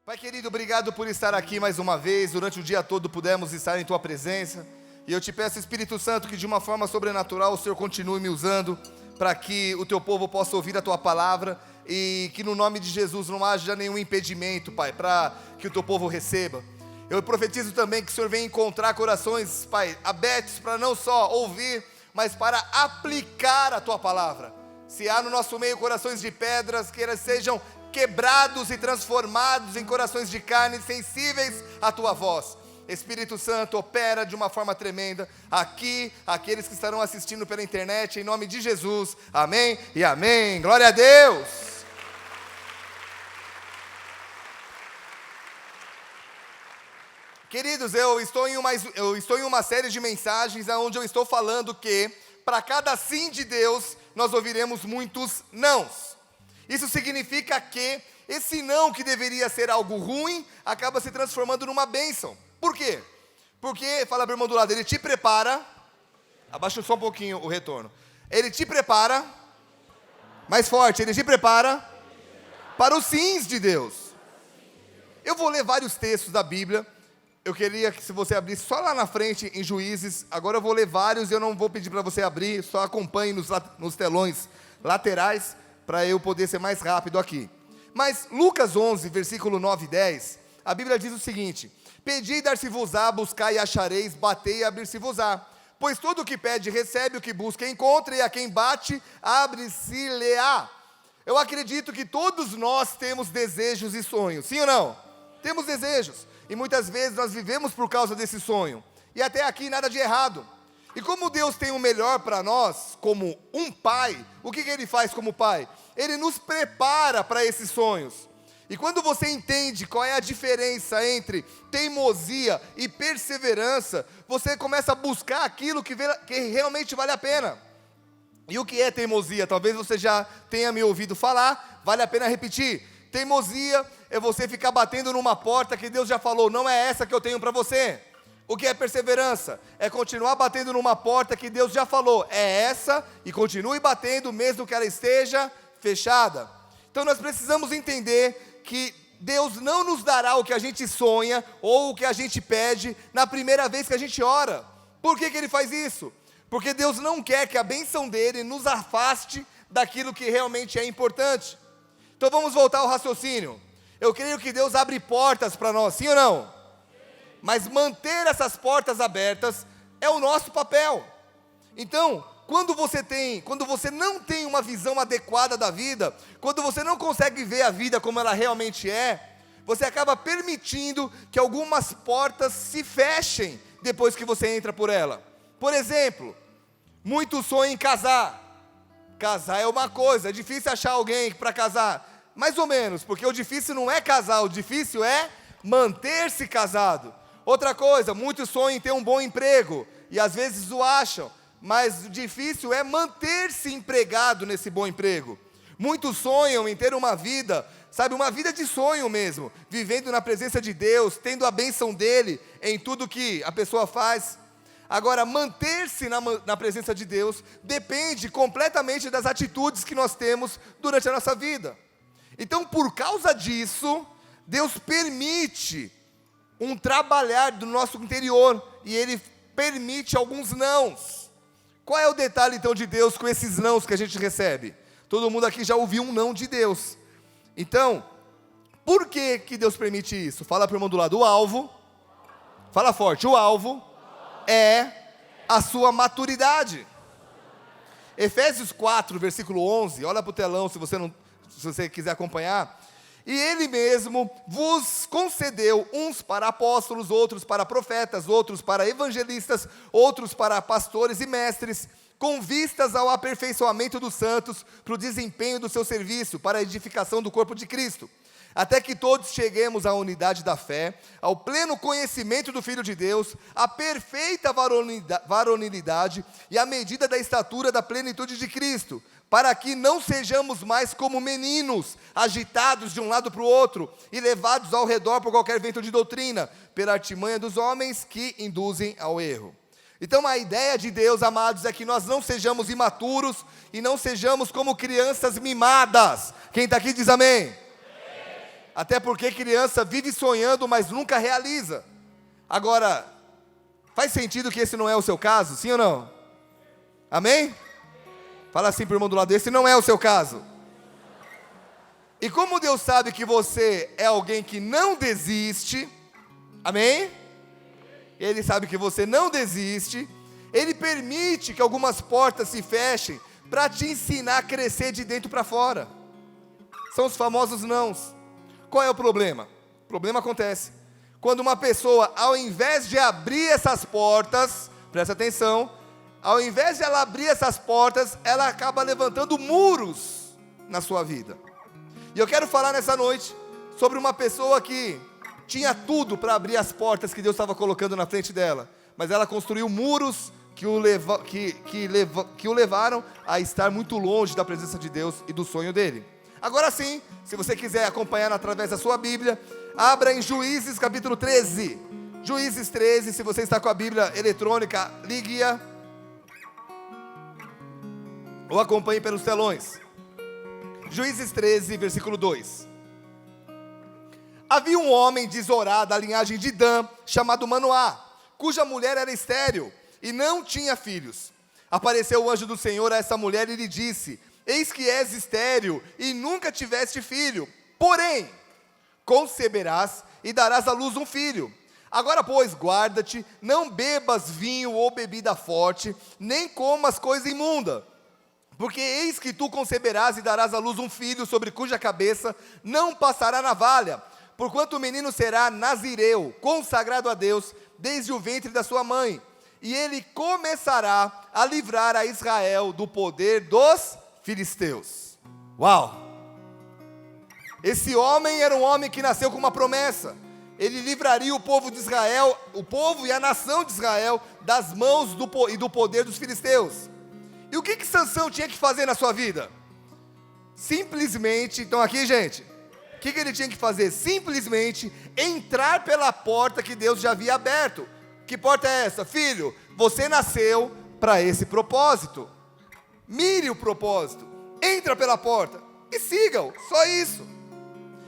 Pai querido, obrigado por estar aqui mais uma vez. Durante o dia todo pudemos estar em Tua presença. E eu te peço, Espírito Santo, que de uma forma sobrenatural o Senhor continue me usando para que o Teu povo possa ouvir a Tua palavra e que no nome de Jesus não haja nenhum impedimento, Pai, para que o Teu povo receba. Eu profetizo também que o Senhor venha encontrar corações, Pai, abertos para não só ouvir, mas para aplicar a Tua palavra. Se há no nosso meio corações de pedras, que elas sejam quebrados e transformados em corações de carne, sensíveis à Tua voz. Espírito Santo, opera de uma forma tremenda aqui, aqueles que estarão assistindo pela internet, em nome de Jesus, amém e amém, glória a Deus. Queridos, eu estou em uma série de mensagens onde eu estou falando que para cada sim de Deus, nós ouviremos muitos nãos. Isso significa que esse não que deveria ser algo ruim, acaba se transformando numa bênção. Por quê? Porque, fala para o irmão do lado, ele te prepara, abaixa só um pouquinho o retorno, ele te prepara, mais forte, ele te prepara para os sims de Deus. Eu vou ler vários textos da Bíblia. Eu queria que se você abrisse só lá na frente em Juízes, agora eu vou ler vários e eu não vou pedir para você abrir, só acompanhe nos telões laterais, para eu poder ser mais rápido aqui. Mas Lucas 11, versículo 9 e 10, a Bíblia diz o seguinte: pedi e dar-se-vos-á, buscai e achareis, batei e abrir-se-vos-á. Pois todo o que pede recebe, o que busca encontra, e a quem bate, abre-se-lhe-á. Eu acredito que todos nós temos desejos e sonhos, sim ou não? Temos desejos, e muitas vezes nós vivemos por causa desse sonho, e até aqui nada de errado. E como Deus tem o melhor para nós, como um pai, o que Ele faz como pai? Ele nos prepara para esses sonhos. E quando você entende qual é a diferença entre teimosia e perseverança, você começa a buscar aquilo que realmente vale a pena. E o que é teimosia? Talvez você já tenha me ouvido falar, vale a pena repetir. Teimosia é você ficar batendo numa porta que Deus já falou, não é essa que eu tenho para você. O que é perseverança? É continuar batendo numa porta que Deus já falou, é essa, e continue batendo mesmo que ela esteja fechada. Então nós precisamos entender que Deus não nos dará o que a gente sonha, ou o que a gente pede, na primeira vez que a gente ora. Por que Ele faz isso? Porque Deus não quer que a bênção dEle nos afaste daquilo que realmente é importante. Então vamos voltar ao raciocínio. Eu creio que Deus abre portas para nós, sim ou não? Mas manter essas portas abertas é o nosso papel. Então, quando você não tem uma visão adequada da vida, quando você não consegue ver a vida como ela realmente é, você acaba permitindo que algumas portas se fechem depois que você entra por ela. Por exemplo, muitos sonham em casar. Casar é uma coisa, é difícil achar alguém para casar. Mais ou menos, porque o difícil não é casar, o difícil é manter-se casado. Outra coisa, muitos sonham em ter um bom emprego, e às vezes o acham, mas o difícil é manter-se empregado nesse bom emprego. Muitos sonham em ter uma vida, sabe, uma vida de sonho mesmo, vivendo na presença de Deus, tendo a bênção dEle em tudo que a pessoa faz. Agora, manter-se na presença de Deus depende completamente das atitudes que nós temos durante a nossa vida. Então, por causa disso, Deus permite um trabalhar do nosso interior, e Ele permite alguns nãos. Qual é o detalhe então de Deus com esses nãos que a gente recebe? Todo mundo aqui já ouviu um não de Deus. Então, por que Deus permite isso? Fala para o irmão do lado, o alvo, fala forte, o alvo é a sua maturidade. Efésios 4, versículo 11, olha para o telão se você quiser acompanhar. E Ele mesmo vos concedeu uns para apóstolos, outros para profetas, outros para evangelistas, outros para pastores e mestres, com vistas ao aperfeiçoamento dos santos, para o desempenho do seu serviço, para a edificação do corpo de Cristo, até que todos cheguemos à unidade da fé, ao pleno conhecimento do Filho de Deus, à perfeita varonilidade e à medida da estatura da plenitude de Cristo, para que não sejamos mais como meninos, agitados de um lado para o outro, e levados ao redor por qualquer vento de doutrina, pela artimanha dos homens que induzem ao erro. Então a ideia de Deus, amados, é que nós não sejamos imaturos, e não sejamos como crianças mimadas. Quem está aqui diz amém. Até porque criança vive sonhando, mas nunca realiza. Agora, faz sentido que esse não é o seu caso, sim ou não? Amém? Fala assim para o irmão do lado, esse não é o seu caso. E como Deus sabe que você é alguém que não desiste, amém? Ele sabe que você não desiste, Ele permite que algumas portas se fechem para te ensinar a crescer de dentro para fora. São os famosos nãos. Qual é o problema? O problema acontece quando uma pessoa, ao invés de abrir essas portas, presta atenção, ao invés de ela abrir essas portas, ela acaba levantando muros na sua vida. E eu quero falar nessa noite sobre uma pessoa que tinha tudo para abrir as portas que Deus estava colocando na frente dela, mas ela construiu muros que o levaram a estar muito longe da presença de Deus e do sonho dele. Agora sim, se você quiser acompanhar através da sua Bíblia, abra em Juízes capítulo 13. Juízes 13, se você está com a Bíblia eletrônica, ligue-a ou acompanhe pelos telões. Juízes 13, versículo 2. Havia um homem de Zorá, da linhagem de Dan, chamado Manoá, cuja mulher era estéril e não tinha filhos. Apareceu o anjo do Senhor a essa mulher e lhe disse: eis que és estéril e nunca tiveste filho, porém, conceberás e darás à luz um filho. Agora, pois, guarda-te, não bebas vinho ou bebida forte, nem comas coisa imunda. Porque eis que tu conceberás e darás à luz um filho, sobre cuja cabeça não passará navalha, porquanto o menino será nazireu, consagrado a Deus, desde o ventre da sua mãe. E ele começará a livrar a Israel do poder dos filisteus. Uau! Esse homem era um homem que nasceu com uma promessa. Ele livraria o povo de Israel, o povo e a nação de Israel, das mãos e do poder dos filisteus. E o que Sansão tinha que fazer na sua vida? Simplesmente, estão aqui, gente? O que ele tinha que fazer? Simplesmente entrar pela porta que Deus já havia aberto. Que porta é essa? Filho, você nasceu para esse propósito. Mire o propósito. Entra pela porta e siga-o. Só isso.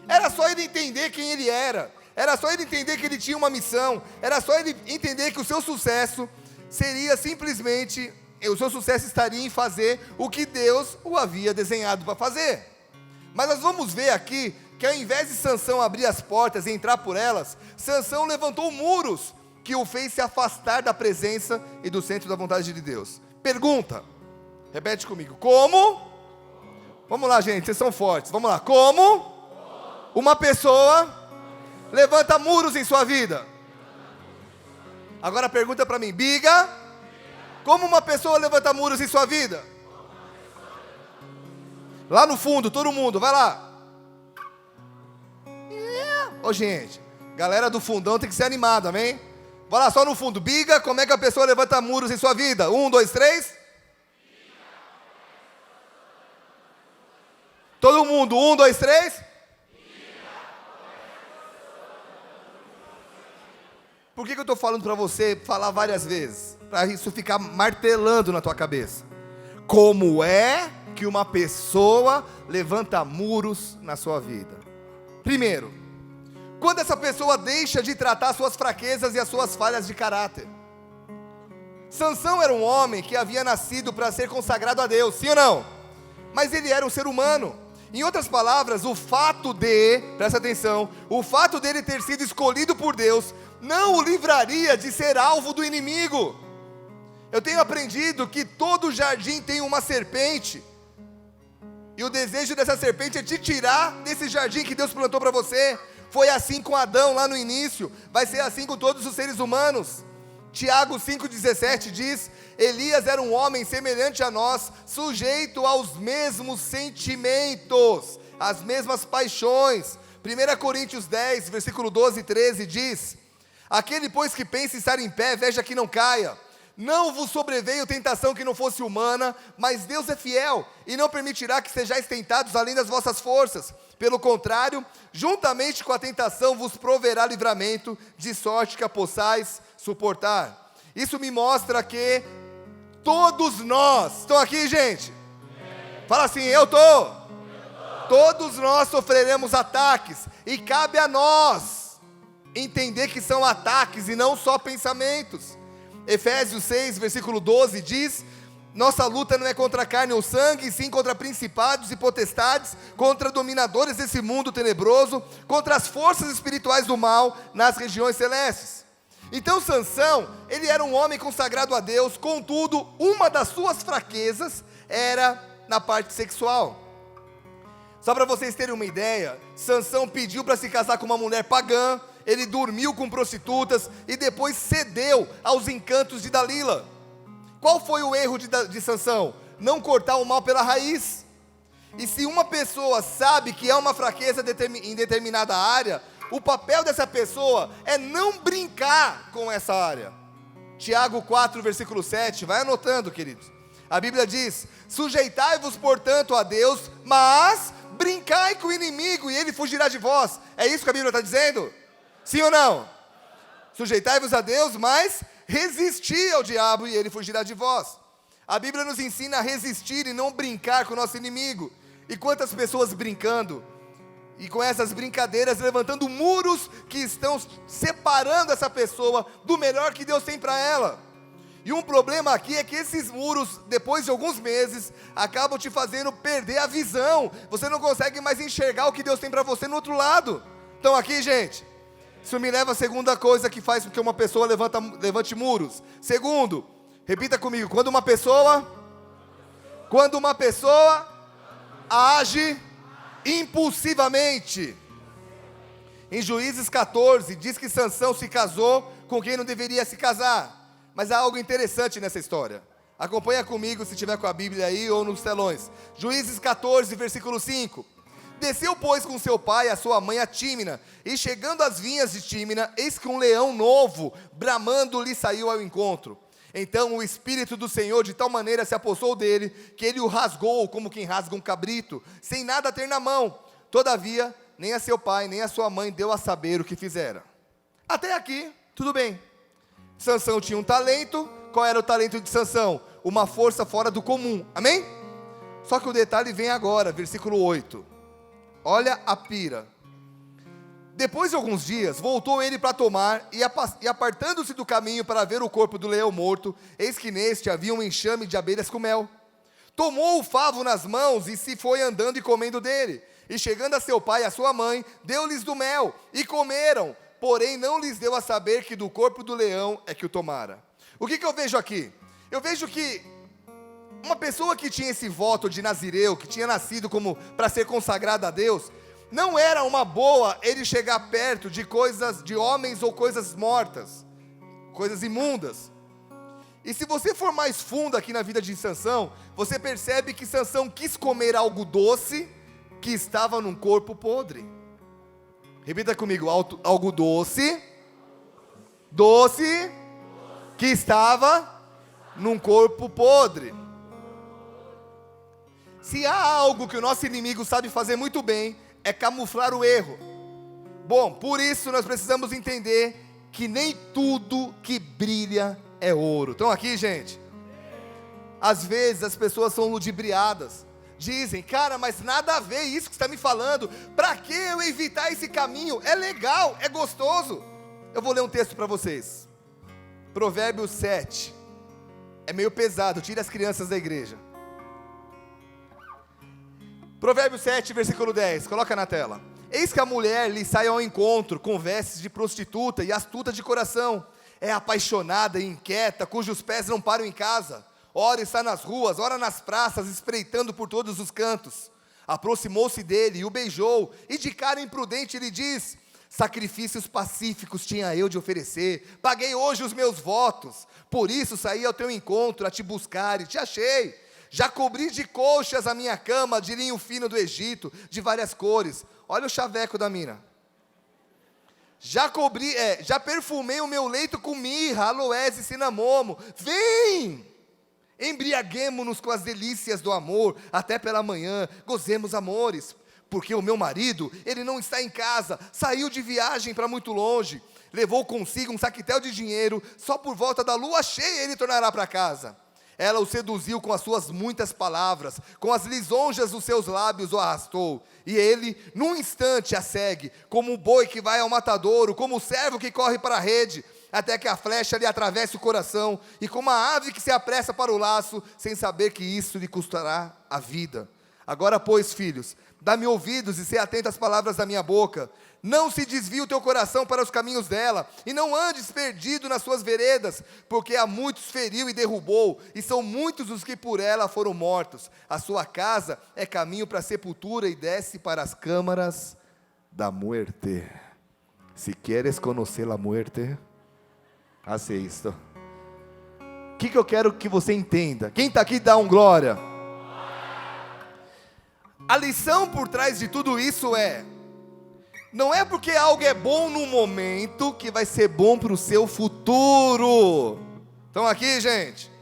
Era só ele entender quem ele era. Era só ele entender que ele tinha uma missão. Era só ele entender que o seu sucesso seria simplesmente... o seu sucesso estaria em fazer o que Deus o havia desenhado para fazer. Mas nós vamos ver aqui que ao invés de Sansão abrir as portas e entrar por elas, Sansão levantou muros que o fez se afastar da presença e do centro da vontade de Deus. Pergunta, repete comigo, como? Vamos lá, gente, vocês são fortes, vamos lá. Como uma pessoa levanta muros em sua vida? Agora pergunta para mim, Biga, como uma pessoa levanta muros em sua vida? Lá no fundo, todo mundo, vai lá. Ô gente, galera do fundão tem que ser animado, amém? Vai lá, só no fundo. Biga, como é que a pessoa levanta muros em sua vida? 1, 2, 3. Todo mundo, 1, 2, 3. Por que eu estou falando para você falar várias vezes? Para isso ficar martelando na tua cabeça. Como é que uma pessoa levanta muros na sua vida? Primeiro, quando essa pessoa deixa de tratar suas fraquezas e as suas falhas de caráter. Sansão era um homem que havia nascido para ser consagrado a Deus, sim ou não? Mas ele era um ser humano. Em outras palavras, presta atenção, o fato dele ter sido escolhido por Deus não o livraria de ser alvo do inimigo. Eu tenho aprendido que todo jardim tem uma serpente, e o desejo dessa serpente é te tirar desse jardim que Deus plantou para você. Foi assim com Adão lá no início, vai ser assim com todos os seres humanos. Tiago 5,17 diz: Elias era um homem semelhante a nós, sujeito aos mesmos sentimentos, às mesmas paixões. 1 Coríntios 10, versículo 12 e 13 diz: aquele, pois, que pensa estar em pé, veja que não caia. Não vos sobreveio tentação que não fosse humana, mas Deus é fiel, e não permitirá que sejais tentados além das vossas forças. Pelo contrário, juntamente com a tentação vos proverá livramento, de sorte que a possais suportar. Isso me mostra que todos nós, estão aqui, gente? Fala assim, eu estou Todos nós sofreremos ataques, e cabe a nós entender que são ataques e não só pensamentos. Efésios 6, versículo 12 diz: nossa luta não é contra a carne ou sangue, sim contra principados e potestades, contra dominadores desse mundo tenebroso, contra as forças espirituais do mal nas regiões celestes. Então Sansão, ele era um homem consagrado a Deus, contudo, uma das suas fraquezas era na parte sexual. Só para vocês terem uma ideia, Sansão pediu para se casar com uma mulher pagã, ele dormiu com prostitutas e depois cedeu aos encantos de Dalila. Qual foi o erro de Sansão? Não cortar o mal pela raiz. E se uma pessoa sabe que é uma fraqueza em determinada área, o papel dessa pessoa é não brincar com essa área. Tiago 4, versículo 7, vai anotando, queridos. A Bíblia diz: sujeitai-vos, portanto, a Deus, mas brincai com o inimigo e ele fugirá de vós. É isso que a Bíblia está dizendo? Sim ou não? Sujeitai-vos a Deus, mas resistir ao diabo e ele fugirá de vós. A Bíblia nos ensina a resistir e não brincar com o nosso inimigo. E quantas pessoas brincando, e com essas brincadeiras levantando muros que estão separando essa pessoa do melhor que Deus tem para ela. E um problema aqui é que esses muros, depois de alguns meses, acabam te fazendo perder a visão. Você não consegue mais enxergar o que Deus tem para você no outro lado. Então aqui, gente, isso me leva à segunda coisa que faz com que uma pessoa levante muros. Segundo, repita comigo: quando uma pessoa age impulsivamente. Em Juízes 14, diz que Sansão se casou com quem não deveria se casar. Mas há algo interessante nessa história. Acompanha comigo se tiver com a Bíblia aí ou nos telões. Juízes 14, versículo 5. Desceu, pois, com seu pai e a sua mãe a Tímina, e chegando às vinhas de Tímina, eis que um leão novo, bramando, lhe saiu ao encontro. Então o Espírito do Senhor de tal maneira se apossou dele, que ele o rasgou como quem rasga um cabrito, sem nada ter na mão. Todavia, nem a seu pai, nem a sua mãe deu a saber o que fizera. Até aqui, tudo bem. Sansão tinha um talento. Qual era o talento de Sansão? Uma força fora do comum, amém? Só que o detalhe vem agora, versículo 8. Olha a pira. Depois de alguns dias, voltou ele para tomar, e apartando-se do caminho para ver o corpo do leão morto, eis que neste havia um enxame de abelhas com mel. Tomou o favo nas mãos e se foi andando e comendo dele. E chegando a seu pai e a sua mãe, deu-lhes do mel, e comeram. Porém não lhes deu a saber que do corpo do leão é que o tomara. O que eu vejo aqui? Eu vejo que uma pessoa que tinha esse voto de nazireu, que tinha nascido como para ser consagrada a Deus, não era uma boa ele chegar perto de coisas, de homens ou coisas mortas, coisas imundas. E se você for mais fundo aqui na vida de Sansão, você percebe que Sansão quis comer algo doce que estava num corpo podre. Repita comigo: algo doce que estava num corpo podre. Se há algo que o nosso inimigo sabe fazer muito bem, é camuflar o erro. Bom, por isso nós precisamos entender que nem tudo que brilha é ouro. Estão aqui, gente? Às vezes as pessoas são ludibriadas. Dizem: cara, mas nada a ver isso que você está me falando. Para que eu evitar esse caminho? É legal, é gostoso. Eu vou ler um texto para vocês. Provérbios 7. É meio pesado, tira as crianças da igreja. Provérbios 7, versículo 10. Coloca na tela. Eis que a mulher lhe sai ao encontro com vestes de prostituta e astuta de coração. É apaixonada e inquieta, cujos pés não param em casa. Ora está nas ruas, ora nas praças, espreitando por todos os cantos. Aproximou-se dele e o beijou, e de cara imprudente lhe diz: sacrifícios pacíficos tinha eu de oferecer, paguei hoje os meus votos, por isso saí ao teu encontro a te buscar e te achei. Já cobri de colchas a minha cama, de linho fino do Egito, de várias cores. Olha o chaveco da mina. Já perfumei o meu leito com mirra, aloés e cinamomo. Vem! Embriaguemo-nos com as delícias do amor, até pela manhã, gozemos amores, porque o meu marido, ele não está em casa, saiu de viagem para muito longe, levou consigo um saquetel de dinheiro, só por volta da lua cheia ele tornará para casa. Ela o seduziu com as suas muitas palavras, com as lisonjas dos seus lábios o arrastou. E ele, num instante, a segue, como o boi que vai ao matadouro, como o servo que corre para a rede, até que a flecha lhe atravesse o coração, e como a ave que se apressa para o laço, sem saber que isso lhe custará a vida. Agora, pois, filhos, dá-me ouvidos e sê atento às palavras da minha boca. Não se desvie o teu coração para os caminhos dela, e não andes perdido nas suas veredas, porque a muitos feriu e derrubou, e são muitos os que por ela foram mortos. A sua casa é caminho para a sepultura e desce para as câmaras da muerte. Se queres conhecer a muerte, hace isto. O que eu quero que você entenda? Quem está aqui dá um glória. A lição por trás de tudo isso não é porque algo é bom no momento que vai ser bom para o seu futuro. Estão aqui, gente?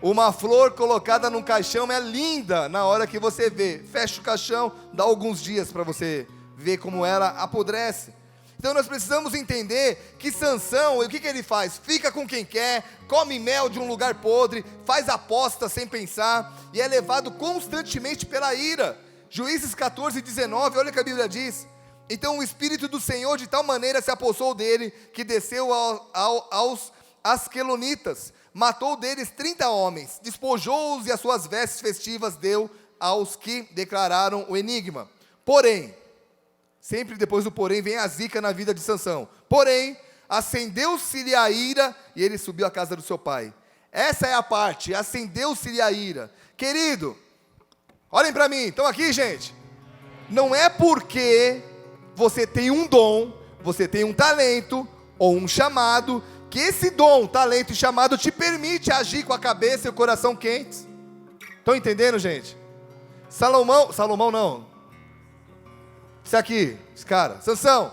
Uma flor colocada num caixão é linda na hora que você vê. Fecha o caixão, dá alguns dias para você ver como ela apodrece. Então nós precisamos entender que Sansão, o que ele faz? Fica com quem quer, come mel de um lugar podre, faz aposta sem pensar, e é levado constantemente pela ira. Juízes 14, 19, olha o que a Bíblia diz. Então o Espírito do Senhor de tal maneira se apossou dele, que desceu aos Asquelonitas, matou deles 30 homens, despojou-os e as suas vestes festivas deu aos que declararam o enigma. Porém, sempre depois do porém vem a zica na vida de Sansão. Porém, acendeu-se-lhe a ira e ele subiu à casa do seu pai. Essa é a parte, acendeu-se-lhe a ira. Querido, olhem para mim, estão aqui, gente? Não é porque você tem um dom, você tem um talento ou um chamado, que esse dom, talento e chamado te permite agir com a cabeça e o coração quentes. Estão entendendo, gente? Salomão não. Esse aqui, esse cara, Sansão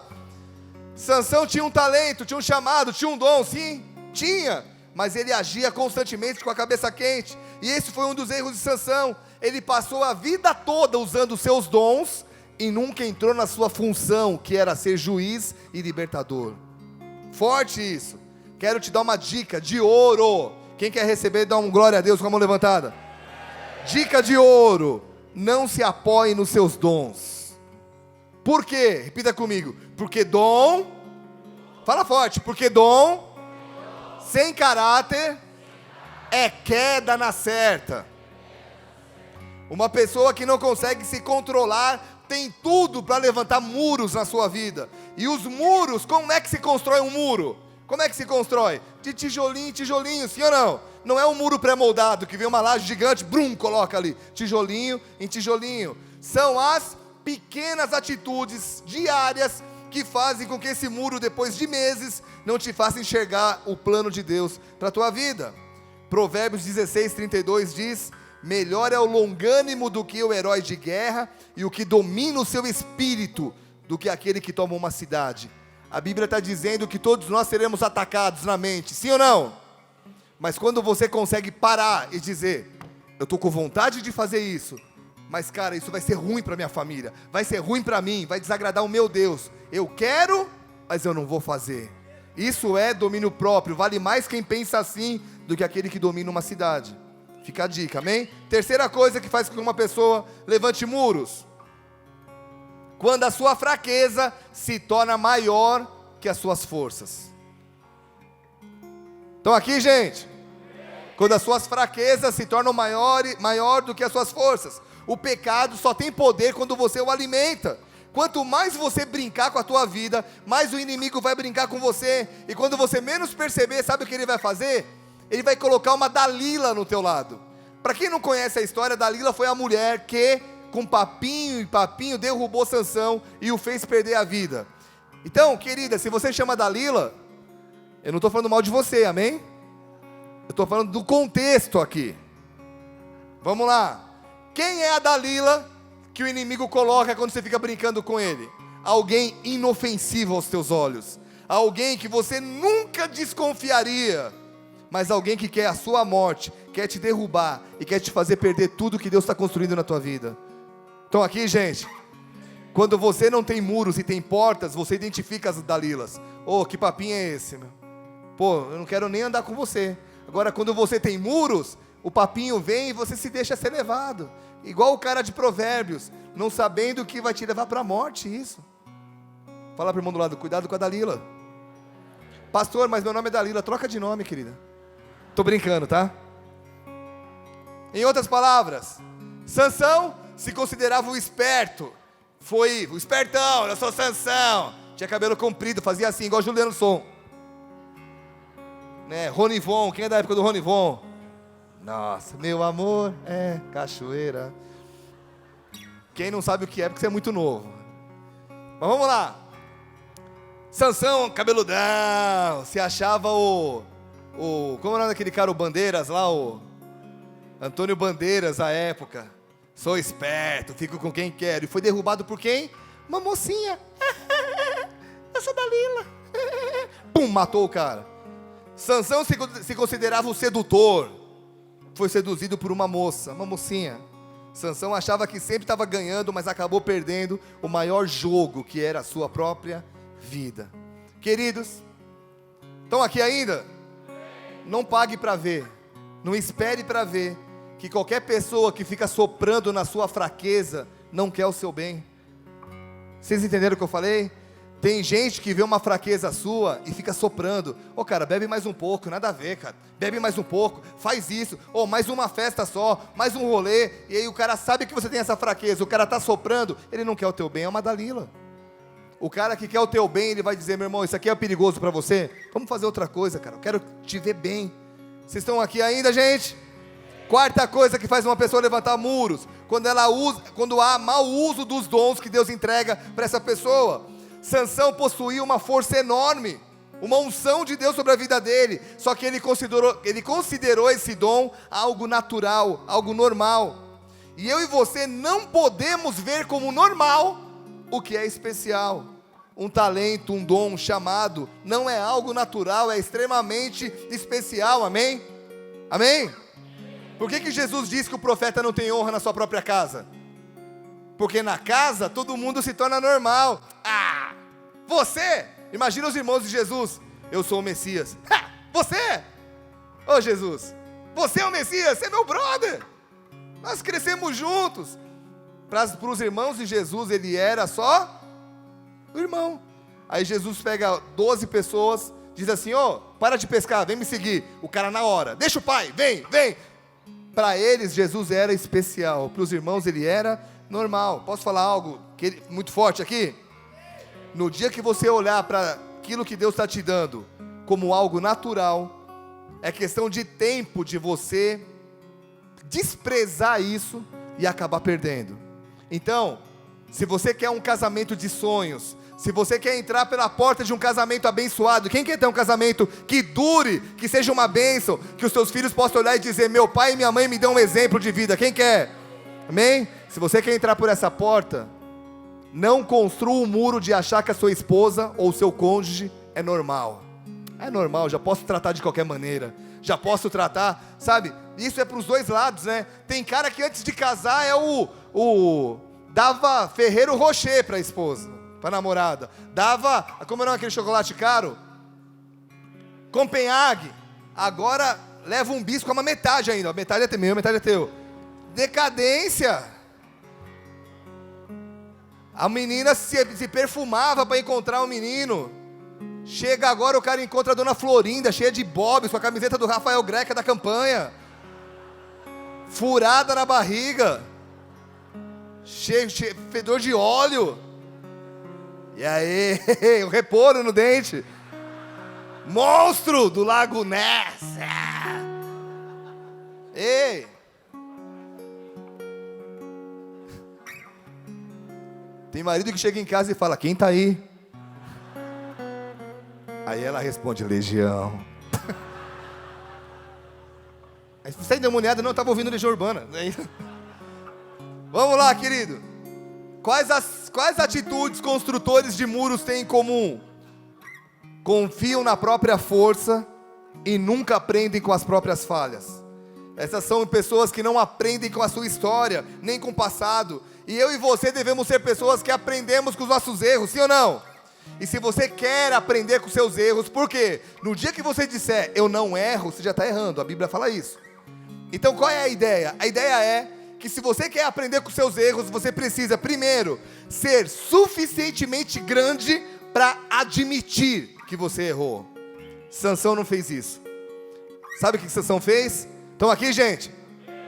tinha um talento, tinha um chamado, tinha um dom, sim, tinha, mas ele agia constantemente com a cabeça quente, e esse foi um dos erros de Sansão. Ele passou a vida toda usando os seus dons, e nunca entrou na sua função, que era ser juiz e libertador. Forte isso. Quero te dar uma dica de ouro. Quem quer receber, dá um glória a Deus com a mão levantada. Dica de ouro: não se apoie nos seus dons. Por quê? Repita comigo. Porque dom, fala forte, porque dom sem caráter é queda na certa. Uma pessoa que não consegue se controlar tem tudo para levantar muros na sua vida. E os muros, como é que se constrói um muro? Como é que se constrói? De tijolinho em tijolinho, sim ou não? Não é um muro pré-moldado, que vem uma laje gigante, brum, coloca ali. Tijolinho em tijolinho. São as pequenas atitudes diárias que fazem com que esse muro, depois de meses, não te faça enxergar o plano de Deus para a tua vida. Provérbios 16, 32 diz: melhor é o longânimo do que o herói de guerra, e o que domina o seu espírito do que aquele que toma uma cidade. A Bíblia está dizendo que todos nós seremos atacados na mente, sim ou não? Mas quando você consegue parar e dizer: eu estou com vontade de fazer isso, mas cara, isso vai ser ruim para minha família, vai ser ruim para mim, vai desagradar o meu Deus, eu quero, mas eu não vou fazer. Isso é domínio próprio. Vale mais quem pensa assim do que aquele que domina uma cidade. Fica a dica, amém? Terceira coisa que faz com que uma pessoa levante muros: quando a sua fraqueza se torna maior que as suas forças. Estão aqui, gente? Quando as suas fraquezas se tornam maior do que as suas forças. O pecado só tem poder quando você o alimenta. Quanto mais você brincar com a tua vida, mais o inimigo vai brincar com você. E quando você menos perceber, sabe o que ele vai fazer? Ele vai colocar uma Dalila no teu lado. Para quem não conhece a história, Dalila foi a mulher que, com papinho e papinho, derrubou Sansão e o fez perder a vida. Então, querida, se você chama Dalila, eu não estou falando mal de você, amém? Eu estou falando do contexto aqui. Vamos lá. Quem é a Dalila que o inimigo coloca quando você fica brincando com ele? Alguém inofensivo aos teus olhos. Alguém que você nunca desconfiaria. Mas alguém que quer a sua morte, quer te derrubar e quer te fazer perder tudo que Deus está construindo na tua vida. Estão aqui, gente? Quando você não tem muros e tem portas, você identifica as Dalilas. Oh, que papinho é esse, meu? Pô, eu não quero nem andar com você. Agora, quando você tem muros, o papinho vem e você se deixa ser levado. Igual o cara de Provérbios, não sabendo que vai te levar para a morte, isso. Fala para o irmão do lado, cuidado com a Dalila. Pastor, mas meu nome é Dalila, troca de nome, querida. Tô brincando, tá? Em outras palavras, Sansão se considerava o esperto. Foi o espertão, eu sou Sansão. Tinha cabelo comprido, fazia assim, igual Juliano Som. Né? Ronivon, quem é da época do Ronivon? Nossa, meu amor é cachoeira. Quem não sabe o que é, porque você é muito novo. Mas vamos lá. Sansão, cabeludão, se achava como é o nome daquele cara, o Bandeiras lá, o Antônio Bandeiras, à época. Sou esperto, fico com quem quero. E foi derrubado por quem? Uma mocinha. Eu sou Dalila. Pum, matou o cara. Sansão se considerava o sedutor. Foi seduzido por uma mocinha. Sansão achava que sempre estava ganhando, mas acabou perdendo o maior jogo, que era a sua própria vida. Queridos, estão aqui ainda? Não pague para ver. Não espere para ver que qualquer pessoa que fica soprando na sua fraqueza não quer o seu bem. Vocês entenderam o que eu falei? Tem gente que vê uma fraqueza sua e fica soprando. Ô cara, bebe mais um pouco, nada a ver, cara. Bebe mais um pouco, faz isso. Ou mais uma festa só, mais um rolê. E aí o cara sabe que você tem essa fraqueza. O cara tá soprando, ele não quer o teu bem, é uma Dalila. O cara que quer o teu bem, ele vai dizer, meu irmão, isso aqui é perigoso para você. Vamos fazer outra coisa, cara. Eu quero te ver bem. Vocês estão aqui ainda, gente? Quarta coisa que faz uma pessoa levantar muros. Quando há mau uso dos dons que Deus entrega para essa pessoa. Sansão possuía uma força enorme, uma unção de Deus sobre a vida dele, só que ele considerou esse dom algo natural, algo normal. E eu e você não podemos ver como normal o que é especial. Um talento, um dom, um chamado, não é algo natural, é extremamente especial, amém? Amém? Por que Jesus disse que o profeta não tem honra na sua própria casa? Porque na casa todo mundo se torna normal. Você, imagina os irmãos de Jesus, eu sou o Messias. Você, ô Jesus, você é o Messias, você é meu brother. Nós crescemos juntos. Para os irmãos de Jesus ele era só o irmão. Aí Jesus pega 12 pessoas, diz assim, para de pescar, vem me seguir. O cara na hora, deixa o pai, vem. Para eles Jesus era especial, para os irmãos ele era normal. Posso falar algo muito forte aqui? No dia que você olhar para aquilo que Deus está te dando como algo natural, é questão de tempo de você desprezar isso e acabar perdendo. Então, se você quer um casamento de sonhos, se você quer entrar pela porta de um casamento abençoado, quem quer ter um casamento que dure, que seja uma bênção, que os seus filhos possam olhar e dizer, meu pai e minha mãe me dão um exemplo de vida, quem quer? Amém? Se você quer entrar por essa porta, não construa um muro de achar que a sua esposa ou seu cônjuge é normal. É normal, já posso tratar de qualquer maneira, já posso tratar, sabe? Isso é para os dois lados, né? Tem cara que antes de casar dava Ferrero Rocher para a esposa, para a namorada. Dava, como era aquele chocolate caro? Copenhague. Agora leva um bisco, uma metade ainda. A metade é meu, metade é teu. Decadência. A menina se perfumava para encontrar o menino. Chega agora, o cara encontra a dona Florinda, cheia de bobs, com a camiseta do Rafael Greca da campanha. Furada na barriga. Cheio, fedor de óleo. E aí, o repolho no dente. Monstro do Lago Ness. Ei. Tem marido que chega em casa e fala, quem tá aí? Aí ela responde, Legião. Aí você está endemoniado, não estava ouvindo Legião Urbana. Vamos lá, querido. Quais atitudes construtores de muros têm em comum? Confiam na própria força e nunca aprendem com as próprias falhas. Essas são pessoas que não aprendem com a sua história, nem com o passado. E eu e você devemos ser pessoas que aprendemos com os nossos erros, sim ou não? E se você quer aprender com os seus erros, por quê? No dia que você disser, eu não erro, você já está errando, a Bíblia fala isso. Então qual é a ideia? A ideia é que se você quer aprender com seus erros, você precisa primeiro ser suficientemente grande para admitir que você errou. Sansão não fez isso. Sabe o que Sansão fez? Estão aqui, gente?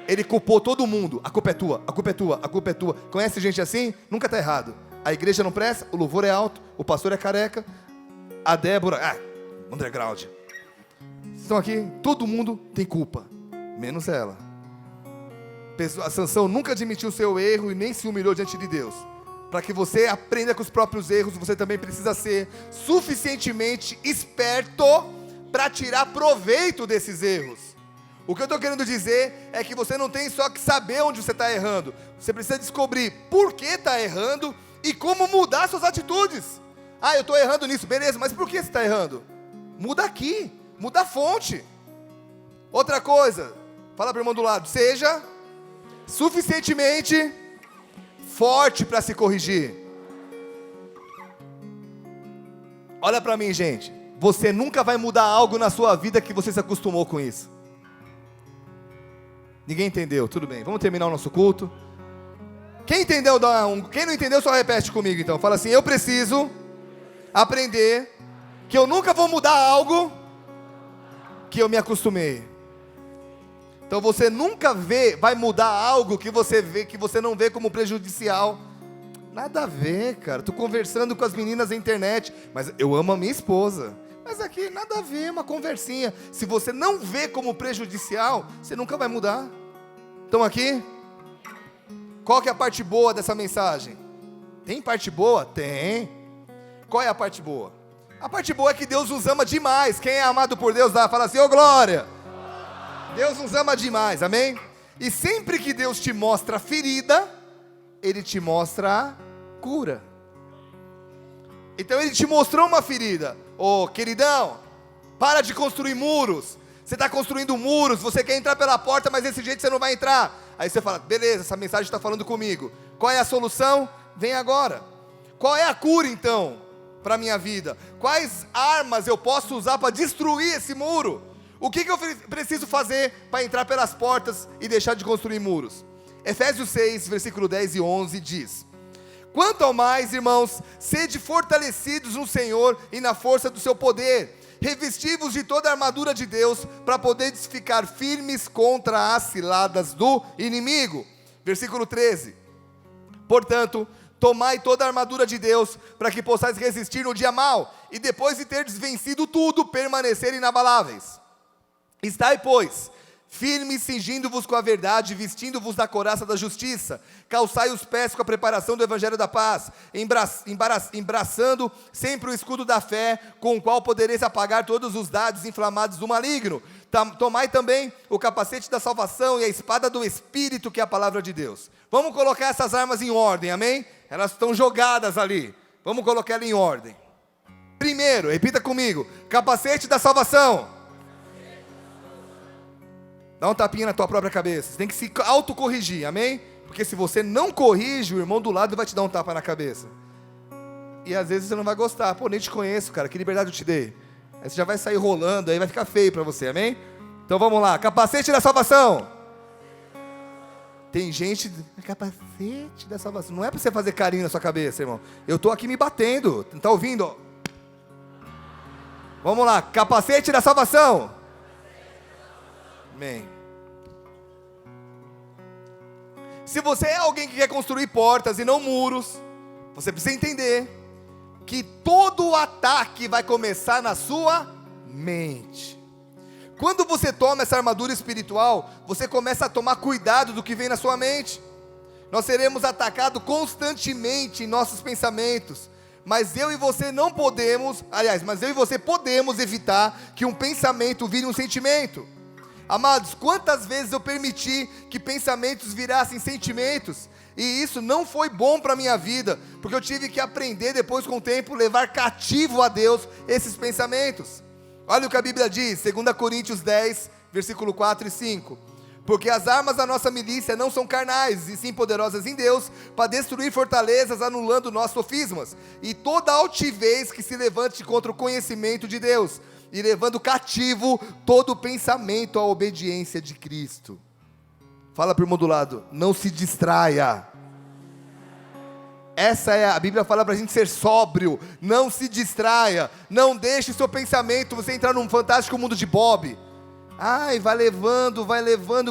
Ele culpou todo mundo. A culpa é tua, a culpa é tua, a culpa é tua. Conhece gente assim? Nunca está errado. A igreja não presta, o louvor é alto, o pastor é careca, a Débora, underground. Estão aqui? Todo mundo tem culpa, menos ela. A Sansão nunca admitiu o seu erro e nem se humilhou diante de Deus. Para que você aprenda com os próprios erros, você também precisa ser suficientemente esperto para tirar proveito desses erros. O que eu estou querendo dizer é que você não tem só que saber onde você está errando. Você precisa descobrir por que está errando e como mudar suas atitudes. Eu estou errando nisso, beleza, mas por que você está errando? Muda aqui, muda a fonte. Outra coisa, fala para o irmão do lado, seja suficientemente forte para se corrigir. Olha para mim, gente. Você nunca vai mudar algo na sua vida que você se acostumou com isso. Ninguém entendeu, tudo bem. Vamos terminar o nosso culto. Quem entendeu, quem não entendeu, só repete comigo então. Fala assim, eu preciso aprender que eu nunca vou mudar algo que eu me acostumei. Então você nunca vai mudar algo que você não vê como prejudicial. Nada a ver, cara. Estou conversando com as meninas na internet, mas eu amo a minha esposa. Mas aqui nada a ver, uma conversinha. Se você não vê como prejudicial, você nunca vai mudar. Estão aqui? Qual que é a parte boa dessa mensagem? Tem parte boa? Tem. Qual é a parte boa? A parte boa é que Deus nos ama demais. Quem é amado por Deus, fala assim, ô glória. Deus nos ama demais, amém? E sempre que Deus te mostra a ferida, Ele te mostra a cura. Então Ele te mostrou uma ferida. Queridão, para de construir muros. Você está construindo muros, você quer entrar pela porta, mas desse jeito você não vai entrar. Aí você fala, beleza, essa mensagem está falando comigo. Qual é a solução? Vem agora. Qual é a cura então, para a minha vida? Quais armas eu posso usar para destruir esse muro? O que eu preciso fazer para entrar pelas portas e deixar de construir muros? Efésios 6, versículo 10 e 11 diz: quanto ao mais, irmãos, sede fortalecidos no Senhor e na força do seu poder, revesti-vos de toda a armadura de Deus, para poderes ficar firmes contra as ciladas do inimigo. Versículo 13: portanto, tomai toda a armadura de Deus, para que possais resistir no dia mau, e depois de terdes vencido tudo, permanecer inabaláveis. Estai, pois, firmes, cingindo-vos com a verdade, vestindo-vos da couraça da justiça, calçai os pés com a preparação do evangelho da paz, embraçando sempre o escudo da fé, com o qual podereis apagar todos os dardos inflamados do maligno. Tomai também o capacete da salvação e a espada do Espírito, que é a palavra de Deus. Vamos colocar essas armas em ordem, amém? Elas estão jogadas ali, vamos colocar elas em ordem. Primeiro, repita comigo, capacete da salvação. Dá um tapinha na tua própria cabeça. Você tem que se autocorrigir, amém? Porque se você não corrige, o irmão do lado vai te dar um tapa na cabeça. E às vezes você não vai gostar. Nem te conheço, cara, que liberdade eu te dei. Aí você já vai sair rolando, aí vai ficar feio para você, amém? Então vamos lá, capacete da salvação. Tem gente, capacete da salvação. Não é para você fazer carinho na sua cabeça, irmão. Eu estou aqui me batendo, tá ouvindo? Vamos lá, capacete da salvação. Amém. Se você é alguém que quer construir portas e não muros, você precisa entender que todo o ataque vai começar na sua mente. Quando você toma essa armadura espiritual, você começa a tomar cuidado do que vem na sua mente. Nós seremos atacados constantemente em nossos pensamentos, mas eu e você não podemos, mas eu e você podemos evitar que um pensamento vire um sentimento. Amados, quantas vezes eu permiti que pensamentos virassem sentimentos, e isso não foi bom para a minha vida, porque eu tive que aprender depois com o tempo, levar cativo a Deus esses pensamentos. Olha o que a Bíblia diz, 2 Coríntios 10, versículo 4 e 5. Porque as armas da nossa milícia não são carnais, e sim poderosas em Deus, para destruir fortalezas, anulando nossos sofismas, e toda altivez que se levante contra o conhecimento de Deus, e levando cativo todo pensamento à obediência de Cristo. Fala para o irmão do lado, não se distraia. A Bíblia fala para a gente ser sóbrio, não se distraia, não deixe seu pensamento, você entrar num fantástico mundo de Bob. Ai, vai levando,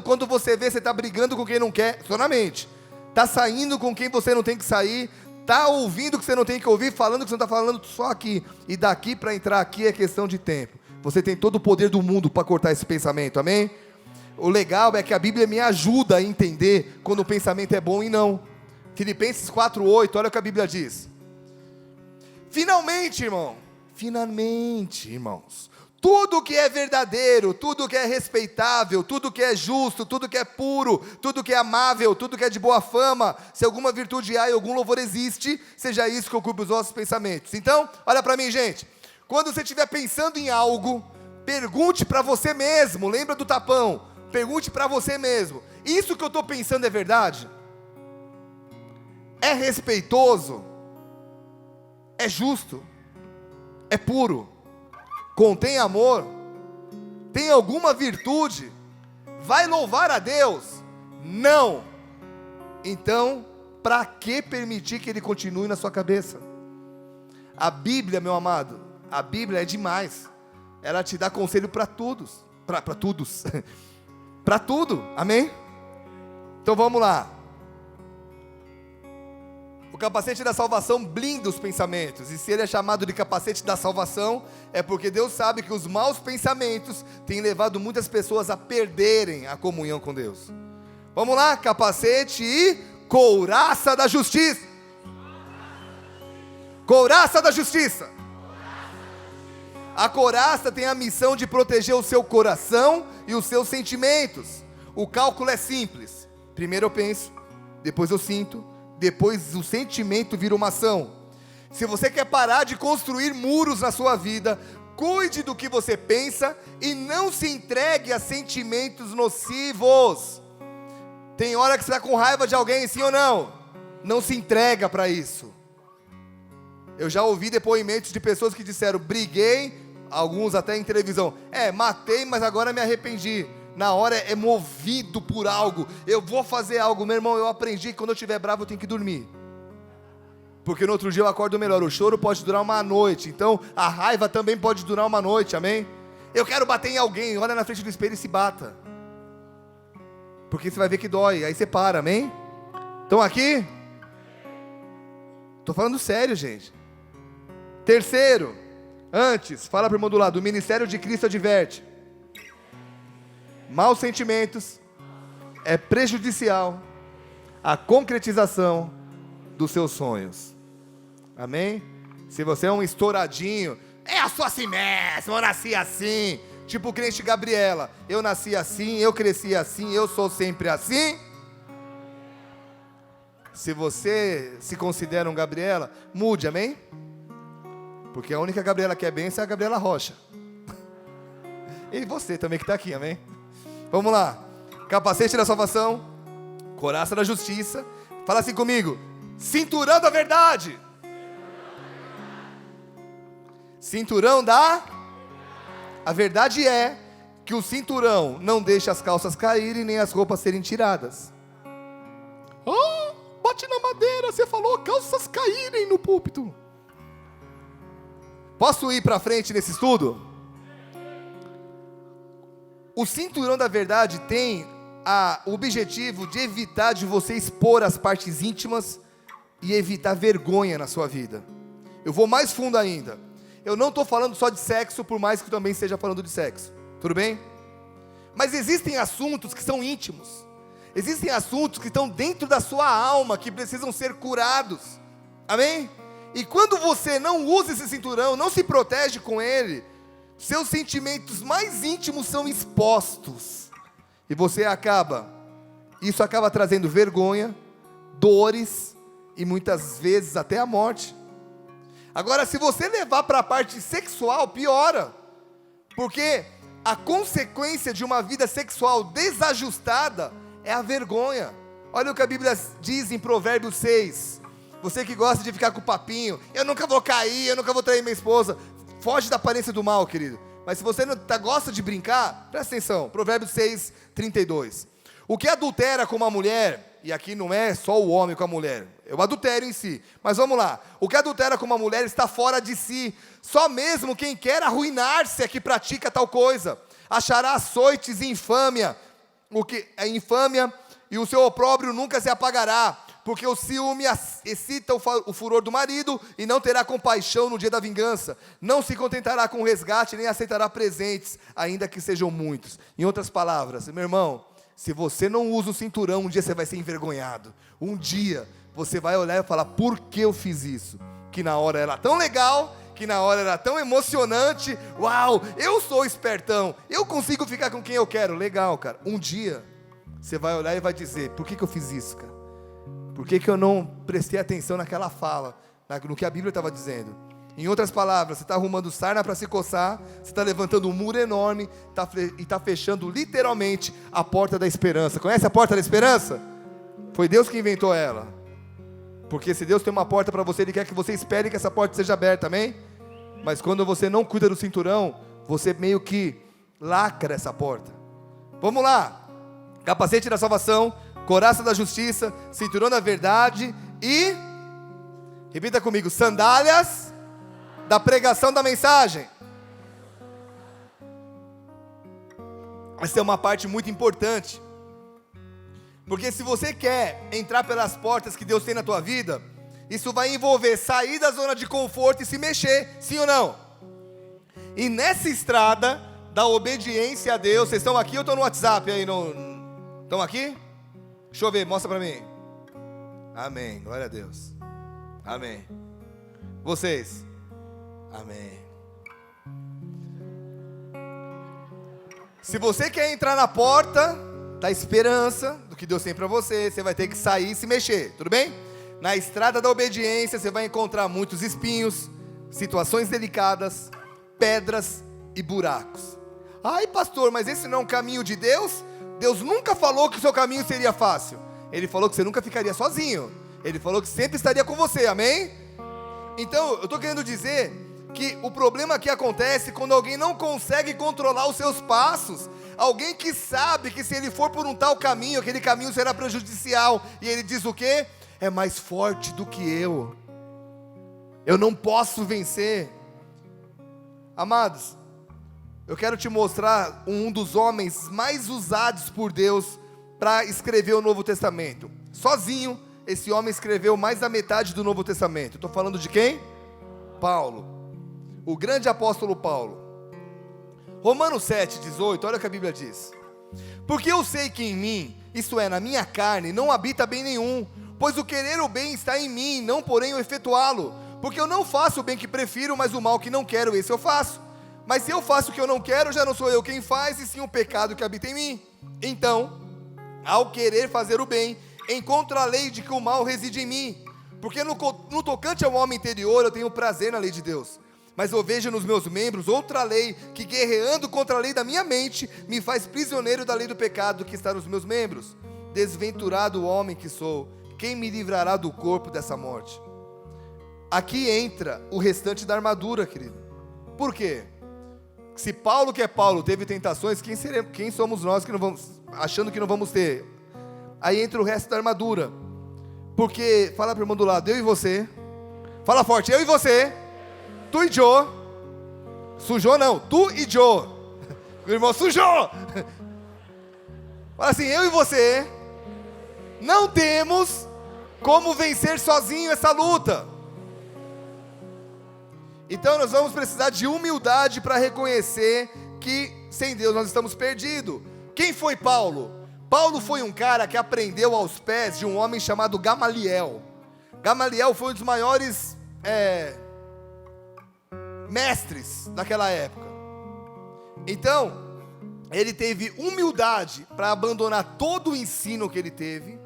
quando você vê, você está brigando com quem não quer, só na mente. Está saindo com quem você não tem que sair, está ouvindo o que você não tem que ouvir, falando o que você não está falando, só aqui. E daqui para entrar aqui é questão de tempo. Você tem todo o poder do mundo para cortar esse pensamento, amém? O legal é que a Bíblia me ajuda a entender quando o pensamento é bom e não. Filipenses 4:8, olha o que a Bíblia diz. Finalmente, irmãos, tudo que é verdadeiro, tudo que é respeitável, tudo que é justo, tudo que é puro, tudo que é amável, tudo que é de boa fama, se alguma virtude há e algum louvor existe, seja isso que ocupe os vossos pensamentos. Então, olha para mim, gente, quando você estiver pensando em algo, pergunte para você mesmo, lembra do tapão, pergunte para você mesmo, isso que eu estou pensando é verdade? É respeitoso? É justo? É puro? Contém amor? Tem alguma virtude? Vai louvar a Deus? Não. Então, para que permitir que ele continue na sua cabeça? A Bíblia, meu amado, a Bíblia é demais. Ela te dá conselho para todos, para todos, para tudo, amém? Então vamos lá. O capacete da salvação blinda os pensamentos, e se ele é chamado de capacete da salvação, é porque Deus sabe que os maus pensamentos têm levado muitas pessoas a perderem a comunhão com Deus. Vamos lá, capacete e couraça da justiça. Couraça da justiça. A couraça tem a missão de proteger o seu coração e os seus sentimentos. O cálculo é simples. Primeiro eu penso, depois eu sinto, depois o sentimento vira uma ação. Se você quer parar de construir muros na sua vida, cuide do que você pensa e não se entregue a sentimentos nocivos. Tem hora que você está com raiva de alguém, sim ou não? Não se entrega para isso. Eu já ouvi depoimentos de pessoas que disseram, briguei, alguns até em televisão, matei, mas agora me arrependi. Na hora é movido por algo, eu vou fazer algo. Meu irmão, eu aprendi que quando eu estiver bravo eu tenho que dormir, porque no outro dia eu acordo melhor. O choro pode durar uma noite, então a raiva também pode durar uma noite, amém? Eu quero bater em alguém, olha na frente do espelho e se bata, porque você vai ver que dói, aí você para, amém? Estão aqui? Estou falando sério, gente. Terceiro, antes, fala para o irmão do lado, o ministério de Cristo adverte. Maus sentimentos é prejudicial à concretização dos seus sonhos. Amém? Se você é um estouradinho, eu sou assim mesmo, eu nasci assim. Tipo o crente Gabriela, eu nasci assim, eu cresci assim, eu sou sempre assim. Se você se considera um Gabriela, mude, amém? Porque a única Gabriela que é bênção é a Gabriela Rocha. E você também que está aqui, amém? Vamos lá, capacete da salvação, couraça da justiça, fala assim comigo, cinturão da verdade. Cinturão da... A verdade é que o cinturão não deixa as calças caírem, nem as roupas serem tiradas. Bate na madeira, você falou calças caírem no púlpito. Posso ir para frente nesse estudo? O cinturão da verdade tem o objetivo de evitar de você expor as partes íntimas e evitar vergonha na sua vida. Eu vou mais fundo ainda. Eu não estou falando só de sexo, por mais que eu também esteja falando de sexo. Tudo bem? Mas existem assuntos que são íntimos. Existem assuntos que estão dentro da sua alma, que precisam ser curados. Amém? E quando você não usa esse cinturão, não se protege com ele, seus sentimentos mais íntimos são expostos. E isso acaba trazendo vergonha, dores e muitas vezes até a morte. Agora, se você levar para a parte sexual, piora. Porque a consequência de uma vida sexual desajustada é a vergonha. Olha o que a Bíblia diz em Provérbios 6. Você que gosta de ficar com o papinho, eu nunca vou cair, eu nunca vou trair minha esposa. Foge da aparência do mal, querido. Mas se você não gosta de brincar, presta atenção. Provérbios 6, 32. O que adultera com uma mulher, e aqui não é só o homem com a mulher, é o adultério em si, mas vamos lá, o que adultera com uma mulher está fora de si, só mesmo quem quer arruinar-se é que pratica tal coisa, achará açoites e infâmia, o que é infâmia, e o seu opróbrio nunca se apagará, porque o ciúme excita o furor do marido, e não terá compaixão no dia da vingança, não se contentará com o resgate, nem aceitará presentes, ainda que sejam muitos. Em outras palavras, meu irmão, se você não usa o cinturão, um dia você vai ser envergonhado, um dia você vai olhar e falar, por que eu fiz isso? Que na hora era tão legal, que na hora era tão emocionante, uau, eu sou espertão, eu consigo ficar com quem eu quero, legal, cara, um dia você vai olhar e vai dizer, por que eu fiz isso, cara? Por que eu não prestei atenção naquela fala, no que a Bíblia estava dizendo? Em outras palavras, você está arrumando sarna para se coçar, você está levantando um muro enorme e está fechando literalmente a porta da esperança. Conhece a porta da esperança? Foi Deus que inventou ela. Porque se Deus tem uma porta para você, Ele quer que você espere que essa porta seja aberta, amém? Mas quando você não cuida do cinturão, você meio que lacra essa porta. Vamos lá, capacete da salvação, couraça da justiça, cinturão da verdade e, repita comigo, sandálias da pregação da mensagem. Essa é uma parte muito importante, porque se você quer entrar pelas portas que Deus tem na tua vida, isso vai envolver sair da zona de conforto e se mexer, sim ou não? E nessa estrada da obediência a Deus, vocês estão aqui ou estão no WhatsApp aí? Estão aqui? Deixa eu ver, mostra para mim. Amém, glória a Deus. Amém. Vocês? Amém. Se você quer entrar na porta da esperança, do que Deus tem para você, você vai ter que sair e se mexer, tudo bem? Na estrada da obediência, você vai encontrar muitos espinhos, situações delicadas, pedras e buracos. Ai, pastor, mas esse não é um caminho de Deus? Deus nunca falou que o seu caminho seria fácil. Ele falou que você nunca ficaria sozinho. Ele falou que sempre estaria com você, amém? Então, eu estou querendo dizer que o problema que acontece quando alguém não consegue controlar os seus passos, alguém que sabe que se ele for por um tal caminho, aquele caminho será prejudicial, e ele diz o quê? É mais forte do que eu não posso vencer. Amados, eu quero te mostrar um dos homens mais usados por Deus para escrever o Novo Testamento. Sozinho, esse homem escreveu mais da metade do Novo Testamento. Estou falando de quem? Paulo, o grande apóstolo Paulo. Romanos 7,18, olha o que a Bíblia diz. Porque eu sei que em mim, isto é, na minha carne, não habita bem nenhum, pois o querer o bem está em mim, não porém o efetuá-lo. Porque eu não faço o bem que prefiro, mas o mal que não quero, esse eu faço. Mas se eu faço o que eu não quero, já não sou eu quem faz, e sim o pecado que habita em mim. Então, ao querer fazer o bem, encontro a lei de que o mal reside em mim. Porque no tocante ao homem interior, eu tenho prazer na lei de Deus. Mas eu vejo nos meus membros outra lei, que guerreando contra a lei da minha mente, me faz prisioneiro da lei do pecado que está nos meus membros. Desventurado homem que sou, quem me livrará do corpo dessa morte? Aqui entra o restante da armadura, querido. Por quê? Se Paulo, que é Paulo, teve tentações, quem somos nós que não vamos, achando que não vamos ter? Aí entra o resto da armadura. Porque, fala para o irmão do lado, eu e você. Fala forte, eu e você. Tu e Joe. Sujou não, tu e Joe. O irmão sujou. Fala assim, eu e você não temos como vencer sozinho essa luta. Então nós vamos precisar de humildade para reconhecer que sem Deus nós estamos perdidos. Quem foi Paulo? Paulo foi um cara que aprendeu aos pés de um homem chamado Gamaliel. Gamaliel foi um dos maiores mestres daquela época. Então, ele teve humildade para abandonar todo o ensino que ele teve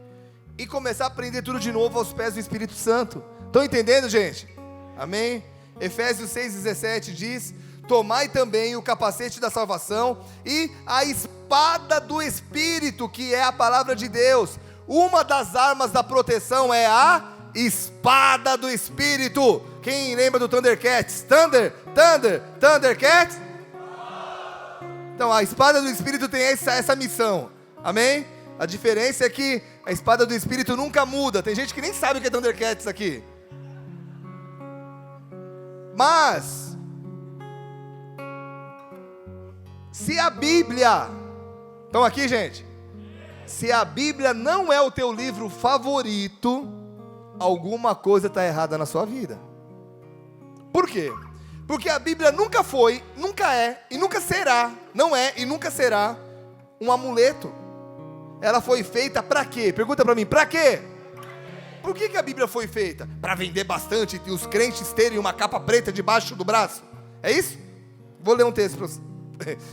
e começar a aprender tudo de novo aos pés do Espírito Santo. Estão entendendo, gente? Amém? Efésios 6,17 diz: tomai também o capacete da salvação e a espada do Espírito, que é a palavra de Deus. Uma das armas da proteção é a espada do Espírito. Quem lembra do Thundercats? Thundercats? Então a espada do Espírito tem essa missão, amém? A diferença é que a espada do Espírito nunca muda. Tem gente que nem sabe o que é Thundercats aqui. Mas, se a Bíblia... Estão aqui, gente? Se a Bíblia não é o teu livro favorito, alguma coisa está errada na sua vida. Por quê? Porque a Bíblia nunca foi, nunca é e nunca será, não é e nunca será um amuleto. Ela foi feita para quê? Pergunta para mim, para quê? Por que a Bíblia foi feita? Para vender bastante e os crentes terem uma capa preta debaixo do braço? É isso? Vou ler um texto para vocês.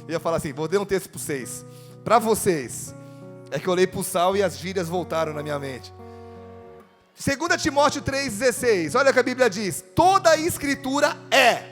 Eu ia falar assim, vou ler um texto para vocês. Para vocês. É que eu olhei para o sal e as gírias voltaram na minha mente. 2 Timóteo 3,16. Olha o que a Bíblia diz. Toda a escritura é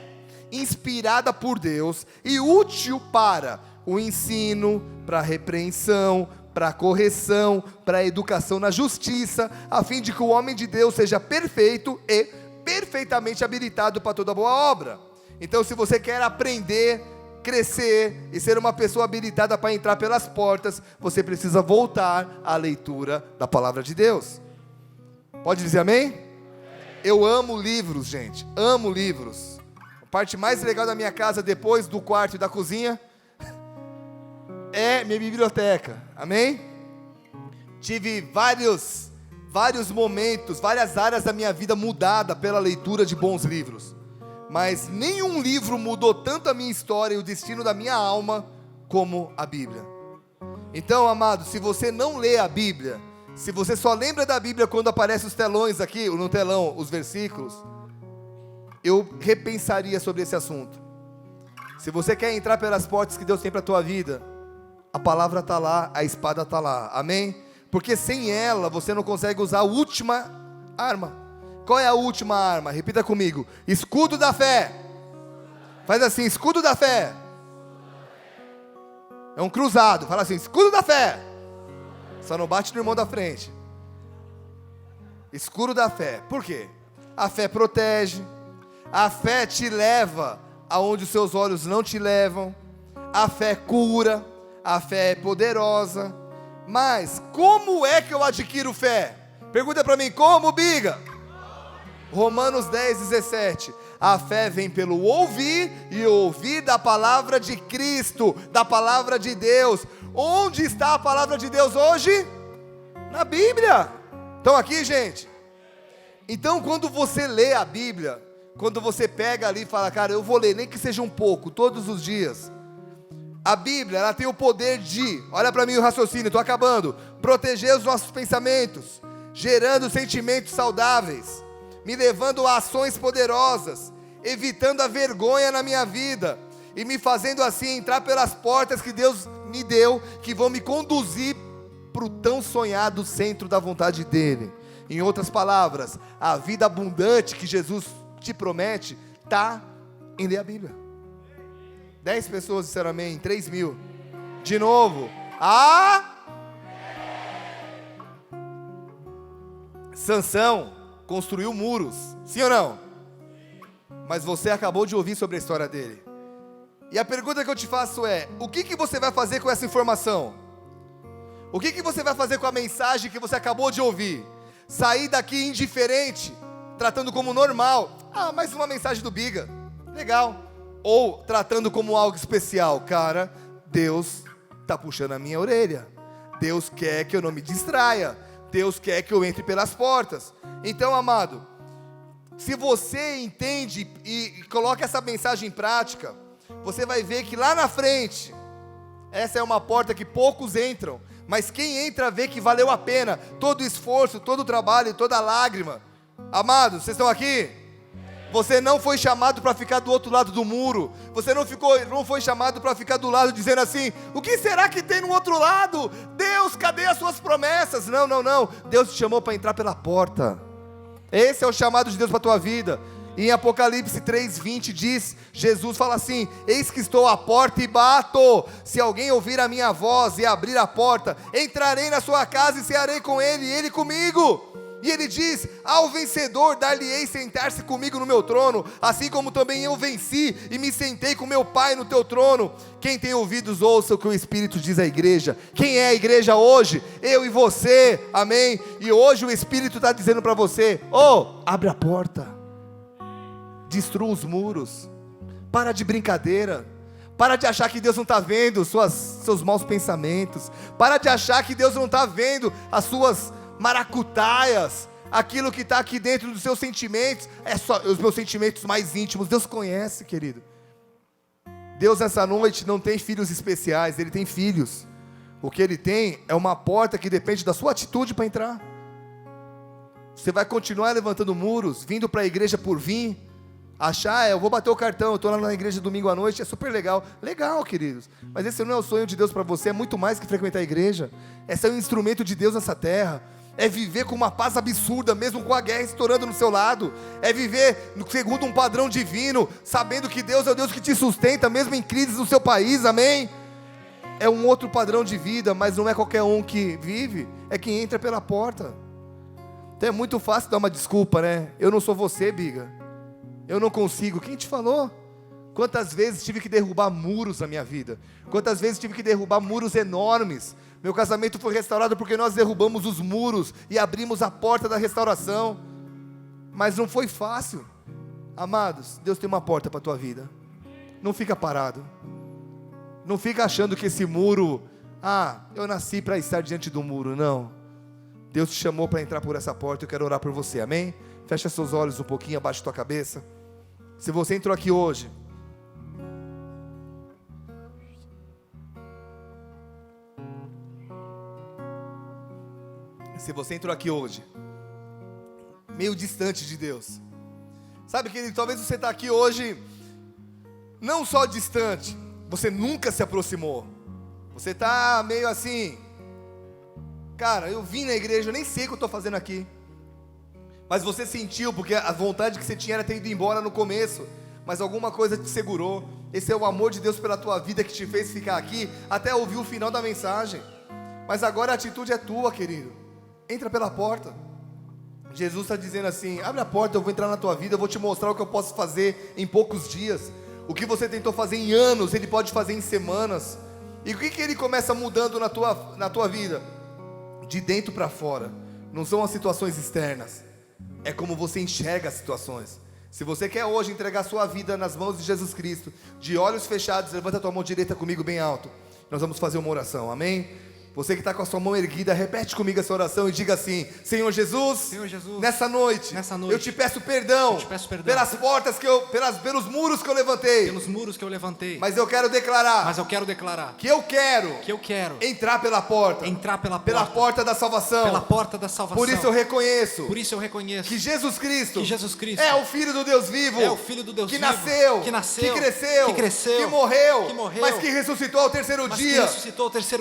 inspirada por Deus e útil para o ensino, para a repreensão, para a correção, para a educação na justiça, a fim de que o homem de Deus seja perfeito e perfeitamente habilitado para toda boa obra. Então, se você quer aprender, crescer e ser uma pessoa habilitada para entrar pelas portas, você precisa voltar à leitura da palavra de Deus. Pode dizer amém? Eu amo livros, gente, amo livros. A parte mais legal da minha casa, depois do quarto e da cozinha, é minha biblioteca, amém? Tive vários momentos, várias áreas da minha vida mudada pela leitura de bons livros. Mas nenhum livro mudou tanto a minha história e o destino da minha alma como a Bíblia. Então, amado, se você não lê a Bíblia, se você só lembra da Bíblia quando aparecem os telões aqui, no telão, os versículos, eu repensaria sobre esse assunto. Se você quer entrar pelas portas que Deus tem para a tua vida, a palavra está lá, a espada está lá, amém? Porque sem ela você não consegue usar a última arma. Qual é a última arma? Repita comigo, escudo da fé. Faz assim, escudo da fé. É um cruzado, fala assim, escudo da fé. Só não bate no irmão da frente. Escudo da fé, por quê? A fé protege, a fé te leva aonde os seus olhos não te levam, a fé cura, a fé é poderosa. Mas como é que eu adquiro fé? Pergunta para mim, como, Biga? Romanos 10:17. A fé vem pelo ouvir e ouvir da palavra de Cristo, da palavra de Deus. Onde está a palavra de Deus hoje? Na Bíblia. Estão aqui, gente? Então, quando você lê a Bíblia, quando você pega ali e fala, cara, eu vou ler, nem que seja um pouco, todos os dias. A Bíblia, ela tem o poder de, olha para mim o raciocínio, estou acabando, proteger os nossos pensamentos, gerando sentimentos saudáveis, me levando a ações poderosas, evitando a vergonha na minha vida, e me fazendo assim entrar pelas portas que Deus me deu, que vão me conduzir para o tão sonhado centro da vontade dEle. Em outras palavras, a vida abundante que Jesus te promete, está em ler a Bíblia. 10 pessoas disseram amém, 3.000. De novo, Sansão construiu muros, sim ou não? Mas você acabou de ouvir sobre a história dele. E a pergunta que eu te faço é, o que você vai fazer com essa informação? O que você vai fazer com a mensagem que você acabou de ouvir? Sair daqui indiferente, tratando como normal, mais uma mensagem do Biga, legal. Ou tratando como algo especial, cara, Deus está puxando a minha orelha, Deus quer que eu não me distraia, Deus quer que eu entre pelas portas. Então, amado, se você entende e coloca essa mensagem em prática, você vai ver que lá na frente, essa é uma porta que poucos entram, mas quem entra vê que valeu a pena, todo o esforço, todo o trabalho, toda a lágrima. Amados, vocês estão aqui? Você não foi chamado para ficar do outro lado do muro. Você não foi chamado para ficar do lado dizendo assim, o que será que tem no outro lado? Deus, cadê as suas promessas? Não. Deus te chamou para entrar pela porta. Esse é o chamado de Deus para a tua vida. Em Apocalipse 3:20 diz, Jesus fala assim, eis que estou à porta e bato. Se alguém ouvir a minha voz e abrir a porta, entrarei na sua casa e cearei com ele e ele comigo. E ele diz: ao vencedor dar-lhe-ei sentar-se comigo no meu trono, assim como também eu venci e me sentei com meu Pai no teu trono. Quem tem ouvidos, ouça o que o Espírito diz à igreja. Quem é a igreja hoje? Eu e você, amém? E hoje o Espírito está dizendo para você: abre a porta, destrua os muros, para de brincadeira, para de achar que Deus não está vendo seus maus pensamentos, para de achar que Deus não está vendo as suas maracutaias, aquilo que está aqui dentro dos seus sentimentos. É só os meus sentimentos mais íntimos. Deus conhece, querido. Deus nessa noite não tem filhos especiais, Ele tem filhos. O que Ele tem é uma porta que depende da sua atitude para entrar. Você vai continuar levantando muros, vindo para a igreja por vir, achar, eu vou bater o cartão, eu estou lá na igreja domingo à noite, é super legal. Legal, queridos, mas esse não é o sonho de Deus para você. É muito mais que frequentar a igreja. Esse é um instrumento de Deus nessa terra. É viver com uma paz absurda, mesmo com a guerra estourando no seu lado. É viver segundo um padrão divino, sabendo que Deus é o Deus que te sustenta, mesmo em crises no seu país, amém? É um outro padrão de vida, mas não é qualquer um que vive, é quem entra pela porta. Então é muito fácil dar uma desculpa, né? Eu não sou você, biga, eu não consigo. Quem te falou? Quantas vezes tive que derrubar muros na minha vida? Quantas vezes tive que derrubar muros enormes? Meu casamento foi restaurado porque nós derrubamos os muros e abrimos a porta da restauração. Mas não foi fácil. Amados, Deus tem uma porta para a tua vida. Não fica parado. Não fica achando que esse muro, eu nasci para estar diante do muro. Não. Deus te chamou para entrar por essa porta. Eu quero orar por você, amém? Fecha seus olhos um pouquinho, abaixa tua cabeça. Se você entrou aqui hoje, meio distante de Deus, sabe, querido, talvez você está aqui hoje, não só distante, você nunca se aproximou, você está meio assim, cara, eu vim na igreja, eu nem sei o que eu estou fazendo aqui, mas você sentiu, porque a vontade que você tinha era ter ido embora no começo, mas alguma coisa te segurou. Esse é o amor de Deus pela tua vida que te fez ficar aqui, até ouvir o final da mensagem, mas agora a atitude é tua, querido. Entra pela porta. Jesus está dizendo assim: abre a porta, eu vou entrar na tua vida, eu vou te mostrar o que eu posso fazer em poucos dias. O que você tentou fazer em anos, Ele pode fazer em semanas. E o que Ele começa mudando na tua vida? De dentro para fora. Não são as situações externas, é como você enxerga as situações. Se você quer hoje entregar a sua vida nas mãos de Jesus Cristo, de olhos fechados, levanta a tua mão direita comigo bem alto. Nós vamos fazer uma oração, amém? Você que está com a sua mão erguida, repete comigo essa oração e diga assim: Senhor Jesus, nessa noite, eu te peço perdão, pelas portas pelos muros que eu levantei, mas eu quero declarar, que eu quero entrar pela porta, pela porta da salvação, por isso eu reconheço, que Jesus Cristo é o Filho do Deus vivo, que nasceu, que cresceu, que morreu, mas que ressuscitou ao terceiro dia,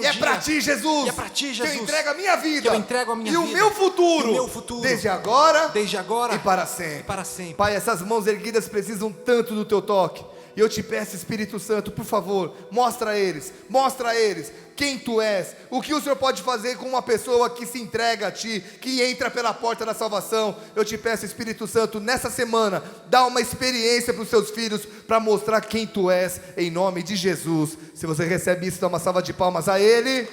e é para ti, Jesus, que eu entrego a minha vida, e o meu futuro, desde agora e para sempre. Pai, essas mãos erguidas precisam tanto do teu toque, e eu te peço, Espírito Santo, por favor, mostra a eles quem tu és, o que o Senhor pode fazer com uma pessoa que se entrega a ti, que entra pela porta da salvação. Eu te peço, Espírito Santo, nessa semana, dá uma experiência para os seus filhos, para mostrar quem tu és, em nome de Jesus. Se você recebe isso, dá uma salva de palmas a Ele.